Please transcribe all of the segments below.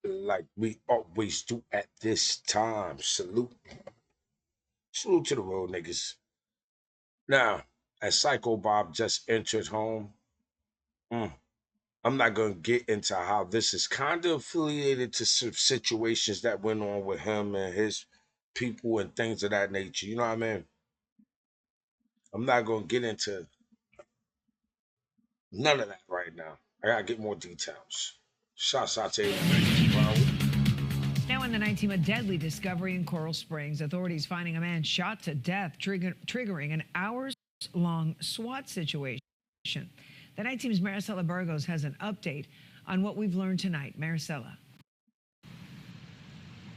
like we always do at this time. Salute to the road niggas. Now, as Psycho Bob just entered home, mm, I'm not gonna get into how this is kind of affiliated to some situations that went on with him and his people and things of that nature. You know what I mean? I'm not gonna get into none of that right now. I gotta get more details. Shouts out to everybody from Broward. Now in the night team, a deadly discovery in Coral Springs. Authorities finding a man shot to death, triggering an hours-long SWAT situation. The night team's Maricela Burgos has an update on what we've learned tonight. Maricela.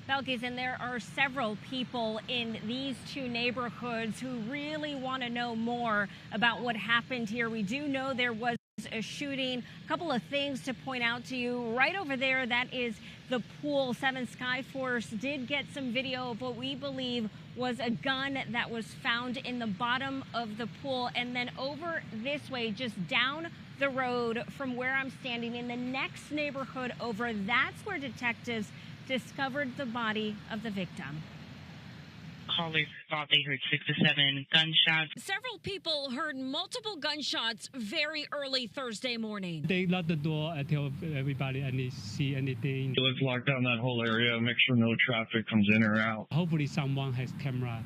Belkis, and there are several people in these two neighborhoods who really want to know more about what happened here. We do know there was a shooting. A couple of things to point out to you. Right over there, that is the pool. 7 Skyforce did get some video of what we believe was a gun that was found in the bottom of the pool. And then over this way, just down the road from where I'm standing in the next neighborhood over, that's where detectives discovered the body of the victim. Callers thought they heard 6 to 7 gunshots. Several people heard multiple gunshots very early Thursday morning. They locked the door and tell everybody any see anything. Let's lock down that whole area, make sure no traffic comes in or out. Hopefully someone has camera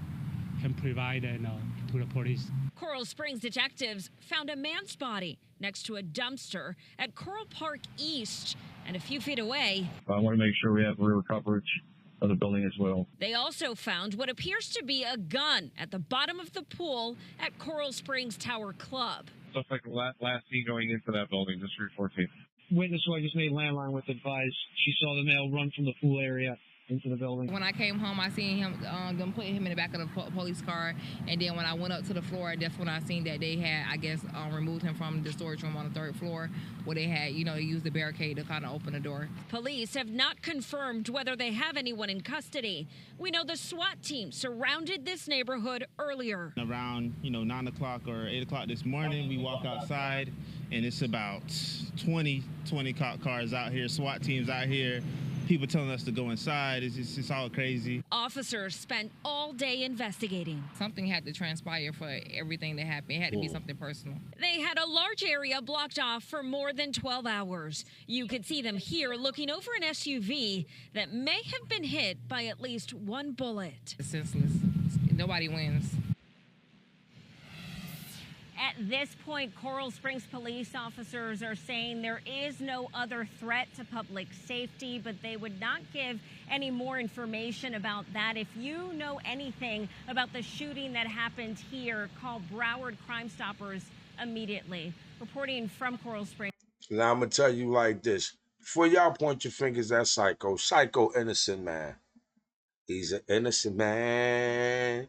can provide to the police. Coral Springs detectives found a man's body next to a dumpster at Coral Park East, and a few feet away, I want to make sure we have rear coverage of the building as well. they also found what appears to be a gun at the bottom of the pool at Coral Springs Tower Club. Stuff like last scene going into that building, just 314. Witness who I just made landline with advised she saw the male run from the pool area into the building. When I came home, I seen him, them put him in the back of the police car, and then when I went up to the floor, that's when I seen that they had, I guess, removed him from the storage room on the 3rd floor, where they had, they used the barricade to kind of open the door. Police have not confirmed whether they have anyone in custody. We know the SWAT team surrounded this neighborhood earlier. Around, 9 o'clock or 8 o'clock this morning, we walk outside, and it's about 20 cop cars out here, SWAT teams out here. People telling us to go inside. It's all crazy. Officers spent all day investigating. Something had to transpire for everything that happened. It had to be something personal. They had a large area blocked off for more than 12 hours. You could see them here looking over an SUV that may have been hit by at least one bullet. It's senseless. Nobody wins. At this point, Coral Springs police officers are saying there is no other threat to public safety, but they would not give any more information about that. If you know anything about the shooting that happened here, call Broward Crime Stoppers immediately. Reporting from Coral Springs. Now I'm gonna tell you like this. Before y'all point your fingers at Psycho innocent man. He's an innocent man.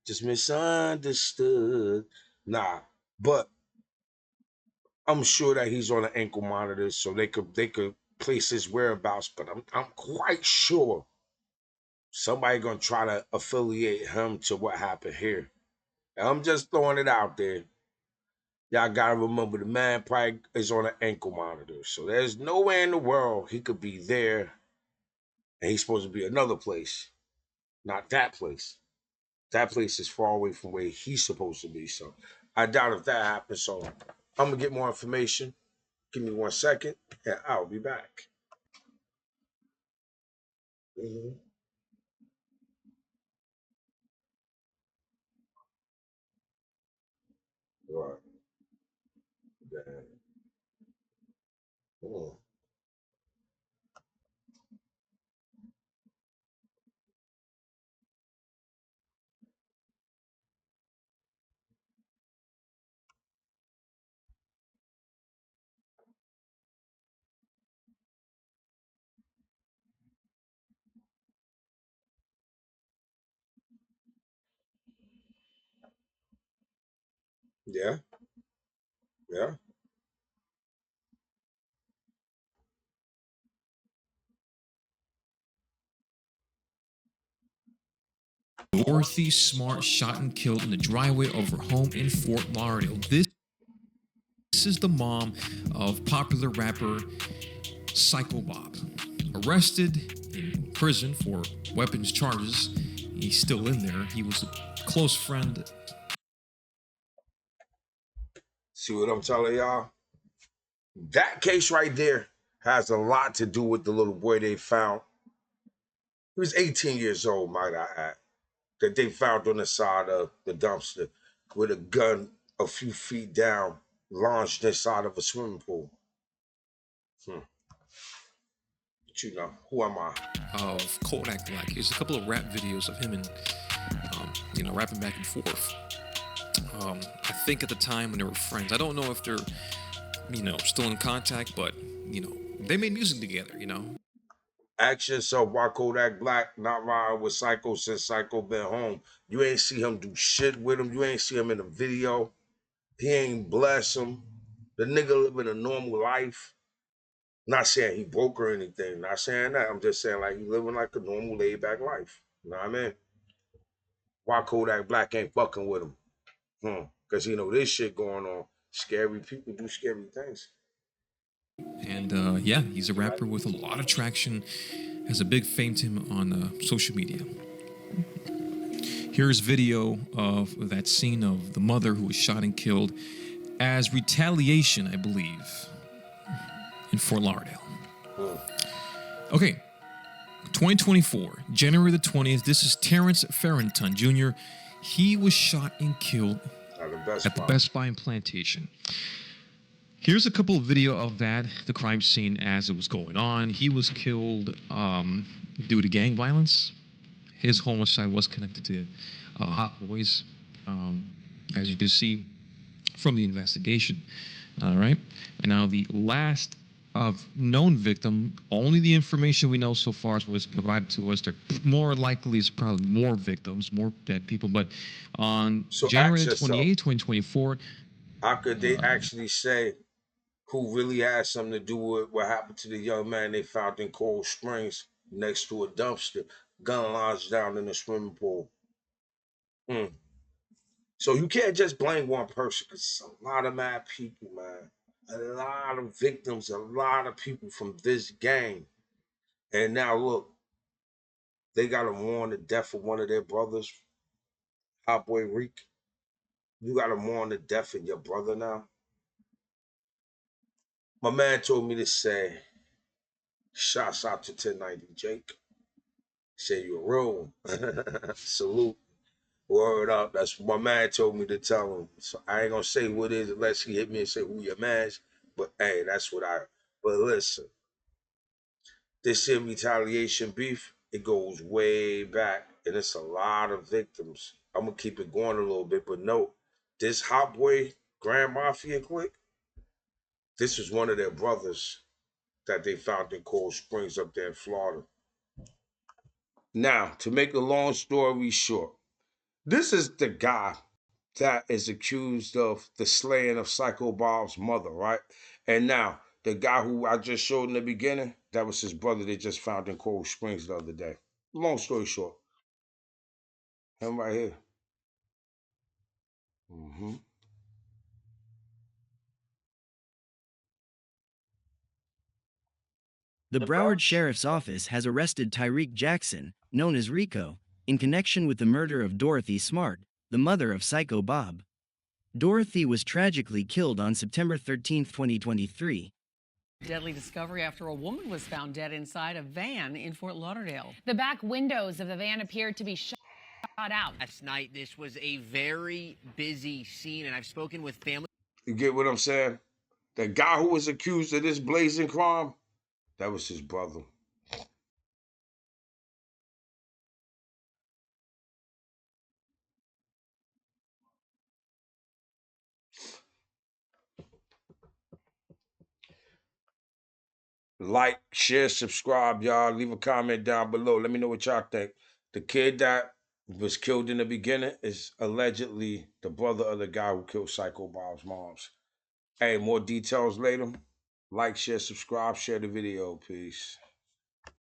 Just misunderstood. Nah, but I'm sure that he's on an ankle monitor, so they could place his whereabouts. But I'm quite sure somebody gonna try to affiliate him to what happened here. And I'm just throwing it out there. Y'all gotta remember the man probably is on an ankle monitor, so there's nowhere in the world he could be there, and he's supposed to be another place, not that place. That place is far away from where he's supposed to be. So I doubt if that happens. So I'm going to get more information. Give me 1 second and I'll be back. Right. Yeah. Yeah. Yeah. Dorothy Smart shot and killed in the driveway of her home in Fort Lauderdale. This is the mom of popular rapper Psycho Bob, a arrested in prison for weapons charges. He's still in there. He was a close friend. See what I'm telling y'all? That case right there has a lot to do with the little boy they found. He was 18 years old, might I add, that they found on the side of the dumpster with a gun a few feet down, launched inside of a swimming pool. But you know, who am I? Of Kodak Black. There's a couple of rap videos of him and, rapping back and forth. I think at the time when they were friends, I don't know if they're, still in contact, but, they made music together, Ask yourself why Kodak Black not riding with Psycho since Psycho been home. You ain't see him do shit with him. You ain't see him in a video. He ain't bless him. The nigga living a normal life. Not saying he broke or anything. Not saying that. I'm just saying like he living like a normal laid back life. You know what I mean? Why Kodak Black ain't fucking with him? Because this shit going on. Scary people do scary things. And he's a rapper with a lot of traction, has a big fame to him on social media. Here's video of that scene of the mother who was shot and killed as retaliation, I believe, in Fort Lauderdale. Okay, 2024, January the 20th. This is Terrence Farrington Jr. He was shot and killed at the Best Buy in Plantation. Here's a couple of video of the crime scene as it was going on. He was killed due to gang violence. His homicide was connected to Hot Boys, as you can see from the investigation. All right. And now the last of known victim, only the information we know so far was provided to us. There more likely is probably more victims, more dead people. But on January 28, 2024, how could they actually say who really had something to do with what happened to the young man they found in Coral Springs next to a dumpster, gun lodged down in a swimming pool? So you can't just blame one person, because it's a lot of mad people, man. A lot of victims, a lot of people from this gang. And now look, they got to mourn the death of one of their brothers, Hot Boy Reek. You got to mourn the death of your brother now. My man told me to say, shouts out to 1090 Jake. Say you're real one. Salute. Word up. That's what my man told me to tell him. So I ain't gonna say what it is unless he hit me and say who your man's. But hey, that's what but listen. This here retaliation beef, it goes way back. And it's a lot of victims. I'm gonna keep it going a little bit, but note, this Hot Boy Grand Mafia clique, this was one of their brothers that they found in Coral Springs up there in Florida. Now, to make a long story short, this is the guy that is accused of the slaying of Psycho Bob's mother, right? And now, the guy who I just showed in the beginning, that was his brother they just found in Coral Springs the other day. Long story short, him right here. The Broward Sheriff's Office has arrested Tyreek Jackson, known as Rico, in connection with the murder of Dorothy Smart, the mother of Psycho Bob. Dorothy was tragically killed on September 13, 2023. Deadly discovery after a woman was found dead inside a van in Fort Lauderdale. The back windows of the van appeared to be shot out. Last night, this was a very busy scene, and I've spoken with family. You get what I'm saying? The guy who was accused of this blazing crime, that was his brother. Like, share, subscribe, y'all. Leave a comment down below. Let me know what y'all think. The kid that was killed in the beginning is allegedly the brother of the guy who killed Psycho Bob's moms. Hey, more details later. Like, share, subscribe, share the video. Peace.